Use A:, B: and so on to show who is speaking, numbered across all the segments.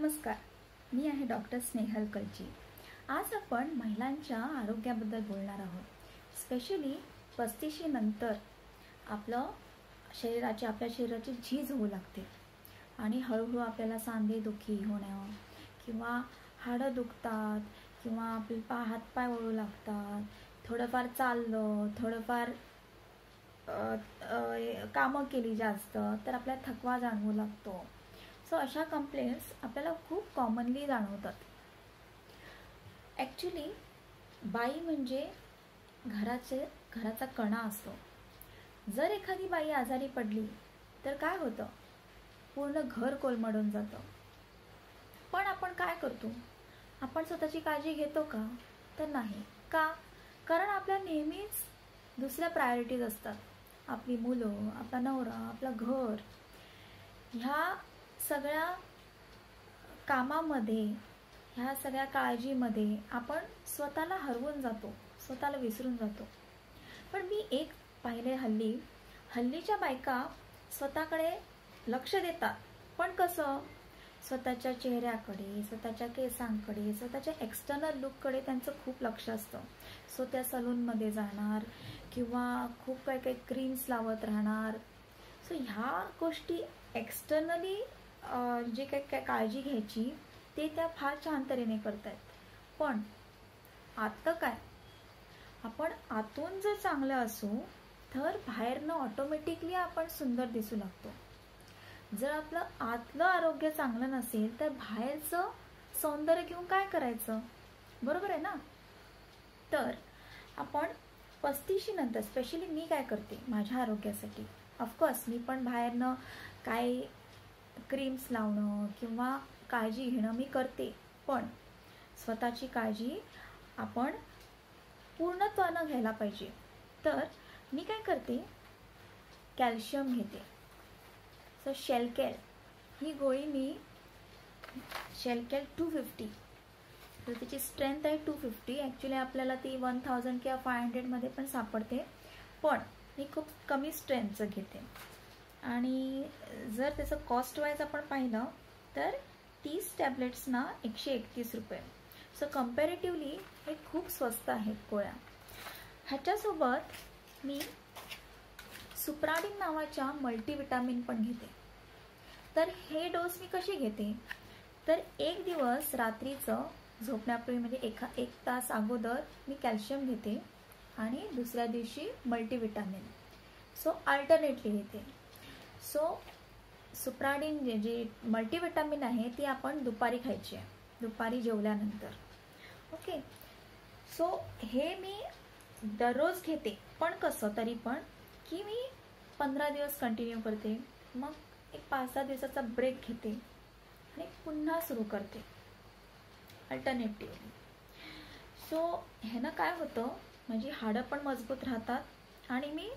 A: नमस्कार, मी आहे डॉक्टर स्नेहल कलची। आज आपण महिलांच्या आरोग्याबद्दल बोलणार आहोत। स्पेशली 35 नंतर आपल्या शरीराची झीज होऊ लागते आणि हळूहळू आपल्याला सांधेदुखी होणं किंवा हाडं दुखतात किंवा आपले हातपाय वळू लागतात। थोडंफार चाललं, थोडंफार कामं केली जास्त तर आपल्याला थकवा जाणवू लागतो। सो अशा कंप्लेंट्स आपल्याला खूप कॉमनली जाणवतात। ॲक्च्युली बाई म्हणजे घराचा कणा असतो। जर एखादी बाई आजारी पडली तर काय होतं, पूर्ण घर कोलमडून जातं। पण आपण काय करतो, आपण स्वतःची काळजी घेतो का? तर नाही का? कारण आपल्या नेहमीच दुसऱ्या प्रायोरिटीज असतात। आपली मुलं, आपला नवरा, आपलं घर, ह्या सगळ्या कामामध्ये, ह्या सगळ्या काळजीमध्ये आपण स्वतःला हरवून जातो, स्वतःला विसरून जातो। पण मी एक पाहिले, हल्लीच्या बायका स्वतःकडे लक्ष देतात, पण कसं? स्वतःच्या चेहऱ्याकडे, स्वतःच्या केसांकडे, स्वतःच्या एक्सटर्नल लुककडे त्यांचं खूप लक्ष असतं। सो त्या सलूनमध्ये जाणार किंवा खूप काही क्रीम्स लावत राहणार। सो ह्या गोष्टी एक्सटर्नली जे काही काळजी घ्यायची ते त्या फार छान तऱ्हेने करतायत। पण आतलं काय? आपण आतून जर चांगलं असू तर बाहेरनं ऑटोमॅटिकली आपण सुंदर दिसू लागतो। जर आपलं आतलं आरोग्य चांगलं नसेल तर बाहेरचं सौंदर्य घेऊन काय करायचं? बरोबर आहे ना? तर आपण 35 नंतर, स्पेशली मी काय करते माझ्या आरोग्यासाठी, ऑफकोर्स मी पण बाहेरनं काय क्रीम्स लावणं किंवा काळजी घेणं मी करते, पण स्वतःची काळजी आपण पूर्णत्वानं घ्यायला पाहिजे। तर मी काय करते, कॅल्शियम घेते। सो शेलकेल ही गोळी मी, शेलकेल 250, तर त्याची स्ट्रेंथ आहे 250। ॲक्च्युली आपल्याला ती 1000 किंवा 500 मध्ये पण सापडते, पण मी खूप कमी स्ट्रेंथचं घेते। आणि जर त्याचं कॉस्ट वाईज आपण पाहिलं तर 30 टॅब्लेट्सना 131 रुपये। सो कम्पॅरेटिव्हली हे खूप स्वस्त आहेत गोळ्या। ह्याच्यासोबत मी सुप्राडिन नावाच्या मल्टीविटामिन पण घेते। तर हे डोस मी कशी घेते, तर एक दिवस रात्रीचं झोपण्यापूर्वी म्हणजे एक तास अगोदर मी कॅल्शियम घेते आणि दुसऱ्या दिवशी मल्टीविटामिन। सो अल्टरनेटली घेते। सो सुप्राडिन जे मल्टीविटामिन आहे ती आपण दुपारी खायची आहे, दुपारी जेवल्यानंतर। ओके, सो हे मी दररोज घेते, पण कसं तरी पण की मी 15 दिवस कंटिन्यू करते, मग एक 5-6 दिवसाचा ब्रेक घेते आणि पुन्हा सुरू करते अल्टरनेटिव्हली। सो ह्यानं काय होतं, माझी हाडं पण मजबूत राहतात आणि मी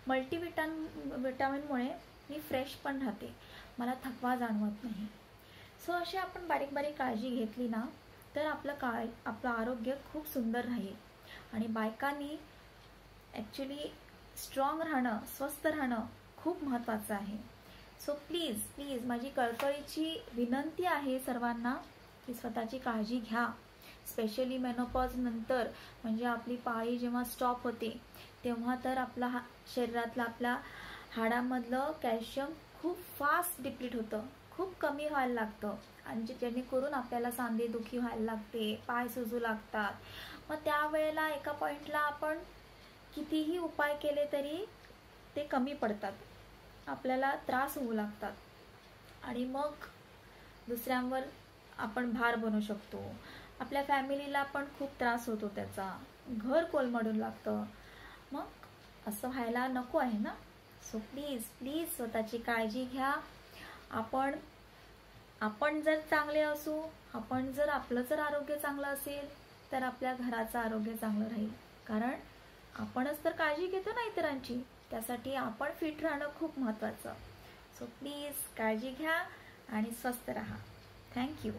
A: मल्टीविटामिनमुळे मी फ्रेश पण राहते, मला थकवा जाणवत नाही। सो अशी आपण बारीक बारीक काळजी घेतली ना तर आपलं आरोग्य खूप सुंदर राहील। आणि बायकांनी ॲक्च्युली स्ट्रॉंग राहणं, स्वस्थ राहणं खूप महत्त्वाचं आहे। सो प्लीज माझी कळकळीची विनंती आहे सर्वांना की स्वतःची काळजी घ्या। स्पेशली मेनोपॉज नंतर, म्हणजे आपली पाळी जेव्हा स्टॉप होते तेव्हा तर आपला शरीरातलं, आपल्या हाडामधलं कॅल्शियम खूप फास्ट डिप्लीट होतं, खूप कमी व्हायला लागतं आणि जेणेकरून आपल्याला सांधेदुखी व्हायला लागते, पाय सुजू लागतात। मग त्यावेळेला एका पॉईंटला आपण कितीही उपाय केले तरी ते कमी पडतात, आपल्याला त्रास होऊ लागतात आणि मग दुसऱ्यांवर आपण भार बनू शकतो। आपल्या फॅमिलीला पण खूप त्रास होतो त्याचा, घर कोलमडून लागतं। मग असं व्हायला नको आहे ना। सो प्लीज स्वतःची काळजी घ्या। आपण जर चांगले असू, आपलं जर आरोग्य चांगलं असेल तर आपल्या घराचं आरोग्य चांगलं राहील। कारण आपणच तर काळजी घेतो ना इतरांची, त्यासाठी आपण फिट राहणं खूप महत्त्वाचं। सो प्लीज काळजी घ्या आणि स्वस्थ राहा। थँक्यू।